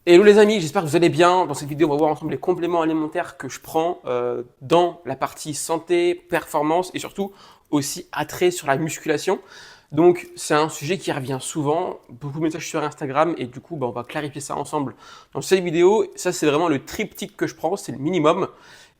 Hello les amis, j'espère que vous allez bien. Dans cette vidéo, on va voir ensemble les compléments alimentaires que je prends dans la partie santé, performance et surtout aussi attrait sur la musculation. Donc c'est un sujet qui revient souvent, beaucoup de messages sur Instagram et du coup on va clarifier ça ensemble dans cette vidéo. Ça c'est vraiment le triptyque que je prends, c'est le minimum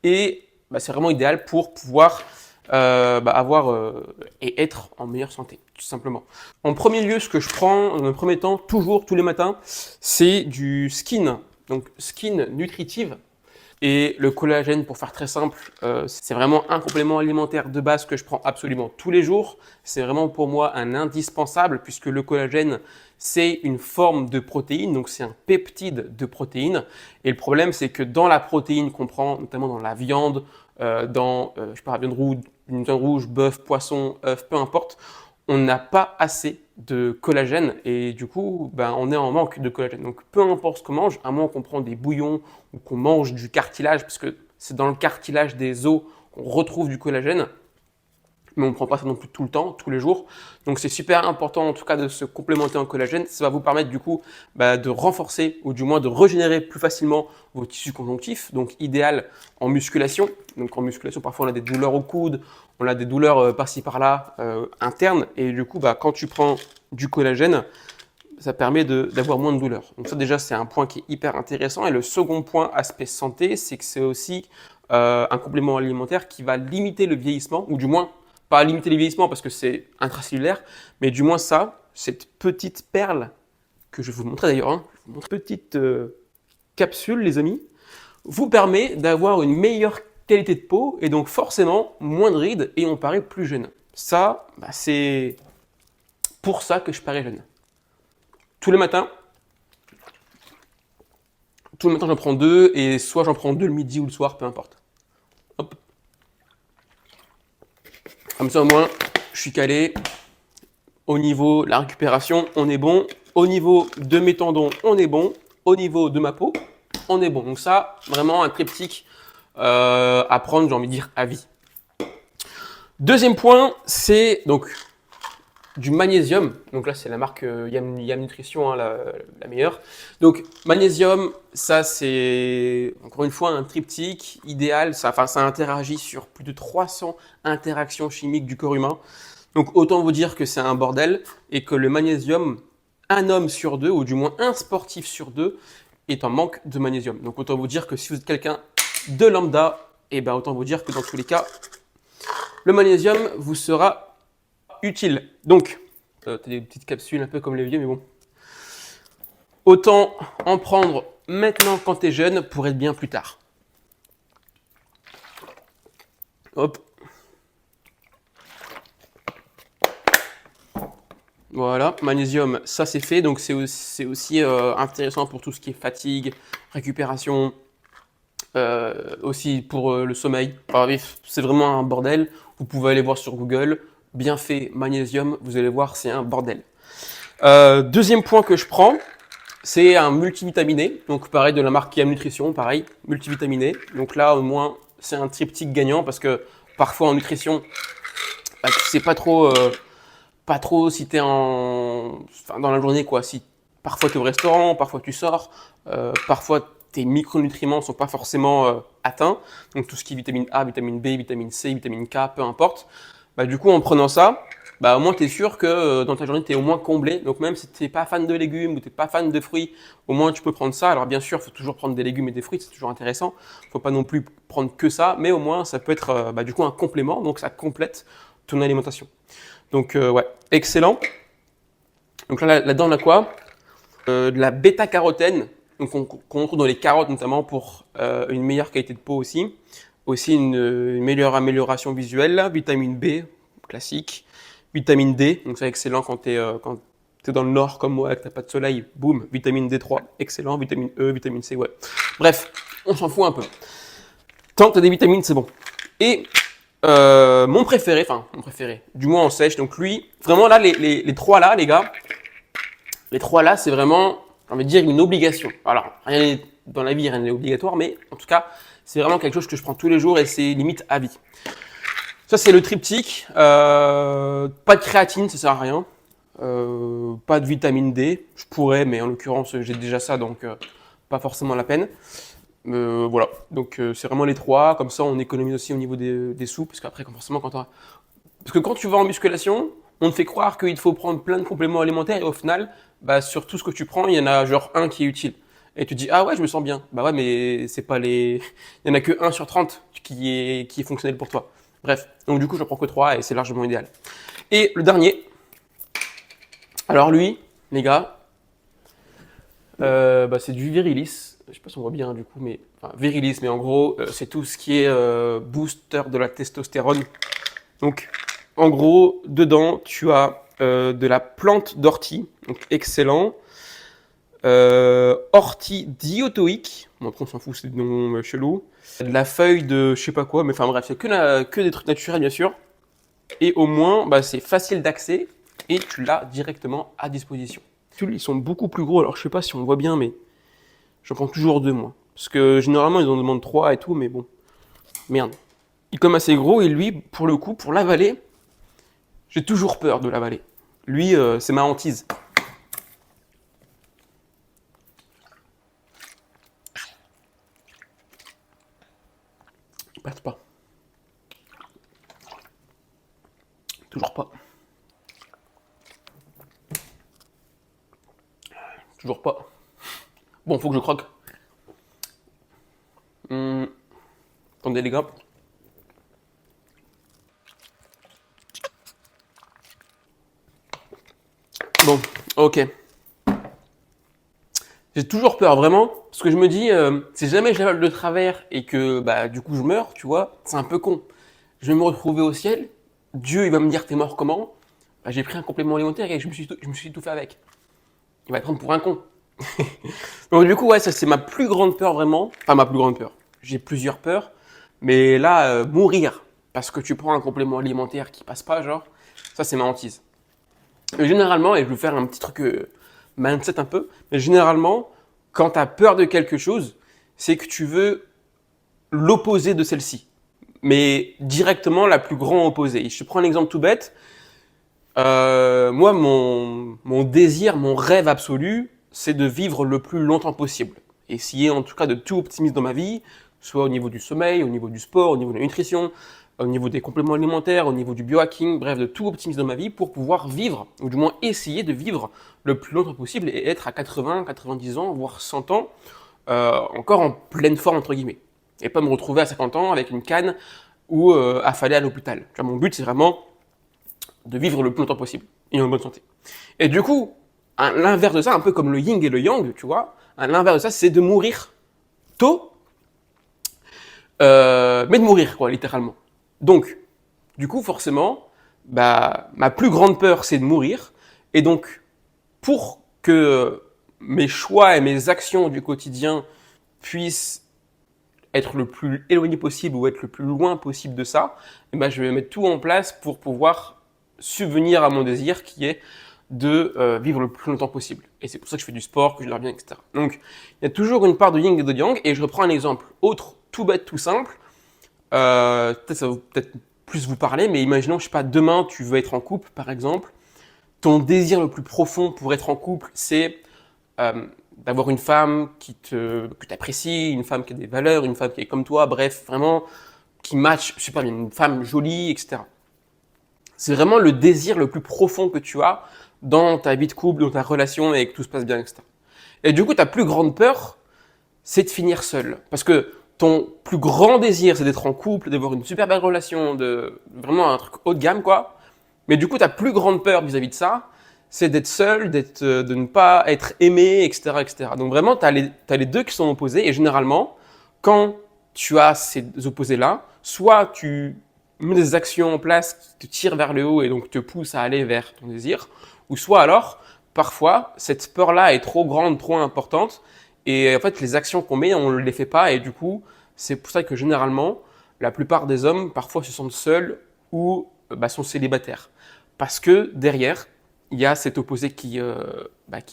et c'est vraiment idéal pour pouvoir avoir et être en meilleure santé, tout simplement. En premier lieu, ce que je prends, dans le premier temps, toujours, tous les matins, c'est du Skin. Donc Skin Nutritive et le collagène, pour faire très simple, c'est vraiment un complément alimentaire de base que je prends absolument tous les jours. C'est vraiment pour moi un indispensable puisque le collagène, c'est une forme de protéine, donc c'est un peptide de protéine. Et le problème, c'est que dans la protéine qu'on prend, notamment dans la viande, je sais pas, viande rouge, bœuf, poisson, œuf, peu importe, on n'a pas assez de collagène et du coup, on est en manque de collagène. Donc, peu importe ce qu'on mange, à moins qu'on prenne des bouillons ou qu'on mange du cartilage, parce que c'est dans le cartilage des os qu'on retrouve du collagène, mais on ne prend pas ça non plus tout le temps, tous les jours. Donc, c'est super important en tout cas de se complémenter en collagène. Ça va vous permettre du coup de renforcer ou du moins de régénérer plus facilement vos tissus conjonctifs. Donc, idéal en musculation. Donc, en musculation, parfois on a des douleurs au coude, on a des douleurs par-ci par-là internes. Et du coup, quand tu prends du collagène, ça permet d'avoir moins de douleurs. Donc ça déjà, c'est un point qui est hyper intéressant. Et le second point, aspect santé, c'est que c'est aussi un complément alimentaire qui va limiter le vieillissement, ou du moins, pas limiter le vieillissement parce que c'est intracellulaire, mais du moins ça, cette petite perle, que je vais vous montrer d'ailleurs, je vais vous montrer, petite capsule les amis, vous permet d'avoir une meilleure qualité de peau et donc forcément moins de rides et on paraît plus jeune. Ça, c'est pour ça que je parais jeune. Tous les matins, j'en prends deux et soit j'en prends deux le midi ou le soir, peu importe. Hop. Comme ça au moins, je suis calé. Au niveau de la récupération, on est bon. Au niveau de mes tendons, on est bon. Au niveau de ma peau, on est bon. Donc ça, vraiment un triptyque à prendre, j'ai envie de dire, à vie. Deuxième point, c'est donc du magnésium. Donc là, c'est la marque Yam Nutrition, la meilleure. Donc magnésium, ça c'est encore une fois un triptyque idéal. Ça interagit sur plus de 300 interactions chimiques du corps humain. Donc autant vous dire que c'est un bordel et que le magnésium, un homme sur deux, ou du moins un sportif sur deux, est en manque de magnésium. Donc autant vous dire que si vous êtes quelqu'un de lambda, autant vous dire que dans tous les cas, le magnésium vous sera utile. Donc, tu as des petites capsules un peu comme les vieux, mais bon. Autant en prendre maintenant quand tu es jeune pour être bien plus tard. Hop. Voilà, magnésium, ça c'est fait. Donc c'est aussi intéressant pour tout ce qui est fatigue, récupération, aussi pour le sommeil. Enfin, c'est vraiment un bordel. Vous pouvez aller voir sur Google. Bien fait magnésium, vous allez voir, c'est un bordel. Deuxième point que je prends, c'est un multivitaminé. Donc pareil, de la marque Yam Nutrition, pareil, multivitaminé. Donc là, au moins, c'est un triptyque gagnant parce que parfois en nutrition, tu sais pas trop si tu es dans la journée, quoi. Si parfois tu es au restaurant, parfois tu sors, parfois tes micronutriments sont pas forcément atteints. Donc tout ce qui est vitamine A, vitamine B, vitamine C, vitamine K, peu importe. Du coup, en prenant ça, au moins tu es sûr que dans ta journée, tu es au moins comblé. Donc même si tu n'es pas fan de légumes ou tu n'es pas fan de fruits, au moins tu peux prendre ça. Alors bien sûr, il faut toujours prendre des légumes et des fruits, c'est toujours intéressant. Il ne faut pas non plus prendre que ça, mais au moins ça peut être du coup un complément, donc ça complète ton alimentation. Donc ouais, excellent. Donc là-dedans, on a quoi de la bêta-carotène, donc qu'on retrouve dans les carottes notamment pour une meilleure qualité de peau aussi. Aussi une meilleure amélioration visuelle, vitamine B, classique, vitamine D, donc c'est excellent quand tu es dans le nord comme moi, que tu n'as pas de soleil, boum, vitamine D3, excellent, vitamine E, vitamine C, ouais. Bref, on s'en fout un peu. Tant que tu as des vitamines, c'est bon. Et mon préféré, du moins en sèche, donc lui, vraiment là, les trois là, les gars, les trois là, c'est vraiment, j'ai envie de dire, une obligation. Alors, rien dans la vie, rien n'est obligatoire, mais en tout cas, c'est vraiment quelque chose que je prends tous les jours et c'est limite à vie. Ça, c'est le triptyque. Pas de créatine, ça sert à rien. Pas de vitamine D. Je pourrais, mais en l'occurrence, j'ai déjà ça, donc pas forcément la peine. Voilà, donc c'est vraiment les trois, comme ça on économise aussi au niveau des sous, parce qu'après forcément parce que quand tu vas en musculation, on te fait croire qu'il faut prendre plein de compléments alimentaires et au final, bah, sur tout ce que tu prends, il y en a genre un qui est utile. Et tu te dis, ah ouais, je me sens bien. Bah ouais, mais c'est pas les. Il y en a que 1 sur 30 qui est fonctionnel pour toi. Bref, donc du coup, je prends que 3 et c'est largement idéal. Et le dernier, alors lui, les gars, bah, c'est du Virilis. Je sais pas si on voit bien du coup, mais enfin, Virilis, mais en gros, c'est tout ce qui est booster de la testostérone. Donc, en gros, dedans, tu as de la plante d'ortie, donc excellent. Ortie diotoïque, bon, après on s'en fout, c'est des noms chelous. De la feuille de je sais pas quoi, mais enfin bref, c'est que des trucs naturels bien sûr. Et au moins, bah, c'est facile d'accès et tu l'as directement à disposition. Ils sont beaucoup plus gros, alors je sais pas si on voit bien, mais j'en prends toujours 2 moi. Parce que généralement ils en demandent 3 et tout, mais bon, merde. Il est comme assez gros et lui, pour le coup, pour l'avaler, j'ai toujours peur de l'avaler. Lui, c'est ma hantise. Il passe pas. Toujours pas. Toujours pas. Bon, faut que je croque. Attendez les gars. Bon, ok. J'ai toujours peur, vraiment, parce que je me dis, si jamais j'avale de travers et que bah du coup je meurs, tu vois, c'est un peu con. Je vais me retrouver au ciel, Dieu il va me dire t'es mort comment? Bah, j'ai pris un complément alimentaire et je me suis tout fait avec. Il va te prendre pour un con. Donc du coup ouais, ça c'est ma plus grande peur vraiment. Enfin ma plus grande peur. J'ai plusieurs peurs, mais là mourir parce que tu prends un complément alimentaire qui passe pas, genre, ça c'est ma hantise. Et généralement, et je vais faire un petit truc mindset un peu, mais généralement, quand tu as peur de quelque chose, c'est que tu veux l'opposé de celle-ci. Mais directement la plus grande opposée. Et je te prends un exemple tout bête. Moi, mon désir, mon rêve absolu, c'est de vivre le plus longtemps possible. Essayer en tout cas de tout optimiser dans ma vie, soit au niveau du sommeil, au niveau du sport, au niveau de la nutrition, au niveau des compléments alimentaires, au niveau du biohacking, bref, de tout optimiser dans ma vie pour pouvoir vivre, ou du moins essayer de vivre le plus longtemps possible et être à 80, 90 ans, voire 100 ans, encore en pleine forme, entre guillemets. Et pas me retrouver à 50 ans avec une canne ou affalé à l'hôpital. Tu vois, mon but, c'est vraiment de vivre le plus longtemps possible et en bonne santé. Et du coup, l'inverse de ça, un peu comme le yin et le yang, tu vois, l'inverse de ça, c'est de mourir tôt, mais de mourir, quoi, littéralement. Donc, du coup, forcément, bah, ma plus grande peur, c'est de mourir. Et donc, pour que mes choix et mes actions du quotidien puissent être le plus éloigné possible ou être le plus loin possible de ça, eh ben, je vais mettre tout en place pour pouvoir subvenir à mon désir qui est de vivre le plus longtemps possible. Et c'est pour ça que je fais du sport, que je dors bien, etc. Donc, il y a toujours une part de yin et de yang. Et je reprends un exemple autre, tout bête, tout simple. Peut-être ça va peut-être plus vous parler, mais imaginons, je sais pas, demain tu veux être en couple, par exemple. Ton désir le plus profond pour être en couple, c'est d'avoir une femme que t'apprécies, une femme qui a des valeurs, une femme qui est comme toi, bref, vraiment qui match, je sais pas, une femme jolie, etc. C'est vraiment le désir le plus profond que tu as dans ta vie de couple, dans ta relation et que tout se passe bien, etc. Et du coup, ta plus grande peur, c'est de finir seul. Parce que ton plus grand désir, c'est d'être en couple, d'avoir une super belle relation, de vraiment un truc haut de gamme, quoi. Mais du coup, ta plus grande peur vis-à-vis de ça, c'est d'être seul, de ne pas être aimé, etc., etc. Donc vraiment, tu as les deux qui sont opposés. Et généralement, quand tu as ces opposés-là, soit tu mets des actions en place qui te tirent vers le haut et donc te poussent à aller vers ton désir, ou soit alors, parfois, cette peur-là est trop grande, trop importante, et en fait, les actions qu'on met, on ne les fait pas, et du coup, c'est pour ça que généralement, la plupart des hommes, parfois, se sentent seuls ou bah, sont célibataires. Parce que derrière, il y a cet opposé qui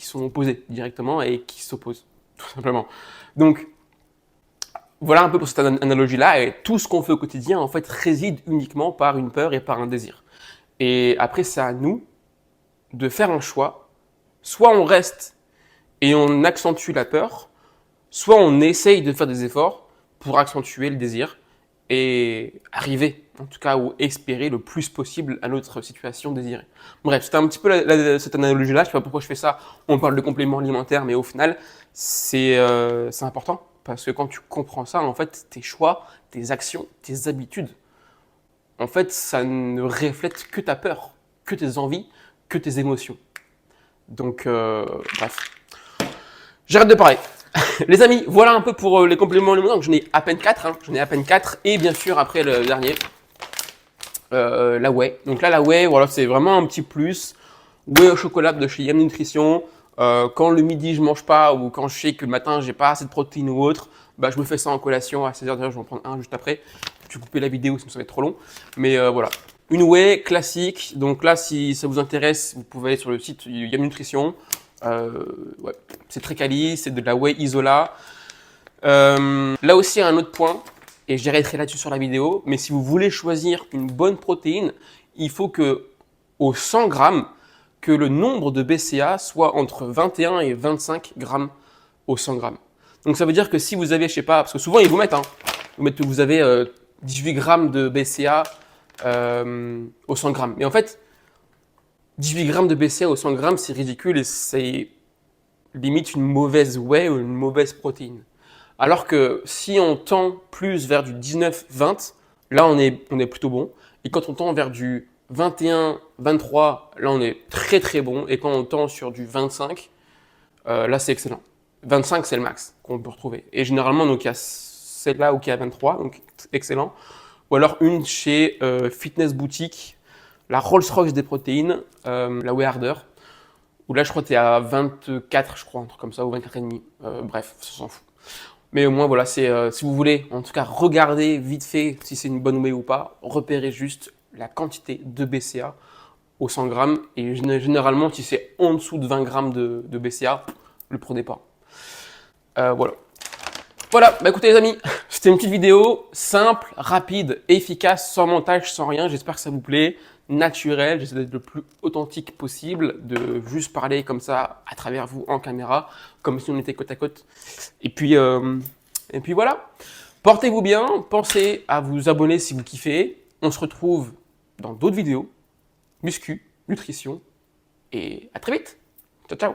sont opposés directement et qui s'opposent, tout simplement. Donc, voilà un peu pour cette analogie-là, et tout ce qu'on fait au quotidien, en fait, réside uniquement par une peur et par un désir. Et après, c'est à nous de faire un choix. Soit on reste et on accentue la peur, soit on essaye de faire des efforts pour accentuer le désir et arriver, en tout cas, ou espérer le plus possible à notre situation désirée. Bref, c'était un petit peu cette analogie-là. Je sais pas pourquoi je fais ça. On parle de compléments alimentaires, mais au final, c'est important. Parce que quand tu comprends ça, en fait, tes choix, tes actions, tes habitudes, en fait, ça ne reflète que ta peur, que tes envies, que tes émotions. Donc, bref. J'arrête de parler. Les amis, voilà un peu pour les compléments alimentaires. Donc, j'en ai à peine 4. J'en ai à peine 4. Et bien sûr, après le dernier, la whey. Donc là, la whey, voilà, c'est vraiment un petit plus. Whey au chocolat de chez Yam Nutrition. Quand le midi, je mange pas ou quand je sais que le matin, j'ai pas assez de protéines ou autre, bah, je me fais ça en collation à 16h. D'ailleurs, je vais en prendre un juste après. Je vais couper la vidéo, sinon ça va être trop long. Mais voilà. Une whey classique. Donc là, si ça vous intéresse, vous pouvez aller sur le site Yam Nutrition. Ouais, c'est très quali, c'est de la whey isola. Là aussi, un autre point, et j'arrêterai là-dessus sur la vidéo, mais si vous voulez choisir une bonne protéine, il faut que, au 100 grammes, que le nombre de BCA soit entre 21 et 25 grammes au 100 grammes. Donc ça veut dire que si vous avez, je sais pas, parce que souvent ils vous mettent, que vous avez 18 grammes de BCA au 100 grammes. Mais en fait, 18 grammes de BCA au 100 grammes, c'est ridicule et c'est limite une mauvaise whey ou une mauvaise protéine. Alors que si on tend plus vers du 19-20, là on est plutôt bon. Et quand on tend vers du 21-23, là on est très très bon. Et quand on tend sur du 25, là c'est excellent. 25 c'est le max qu'on peut retrouver. Et généralement donc il y a celle-là ou qui est à 23, donc excellent. Ou alors une chez Fitness Boutique, la Rolls-Royce des protéines, la Whey Harder. Où là je crois que tu es à 24, je crois, un truc comme ça, ou 24,5. Bref, ça s'en fout. Mais au moins, voilà, c'est si vous voulez, en tout cas, regardez vite fait si c'est une bonne whey ou pas. Repérez juste la quantité de BCA au 100 grammes. Et généralement, si c'est en dessous de 20 grammes de BCA, ne le prenez pas. Voilà. Voilà, bah écoutez les amis, c'était une petite vidéo simple, rapide, efficace, sans montage, sans rien. J'espère que ça vous plaît, naturel. J'essaie d'être le plus authentique possible, de juste parler comme ça à travers vous en caméra, comme si on était côte à côte. Et puis voilà. Portez-vous bien, pensez à vous abonner si vous kiffez. On se retrouve dans d'autres vidéos, muscu, nutrition, et à très vite. Ciao, ciao.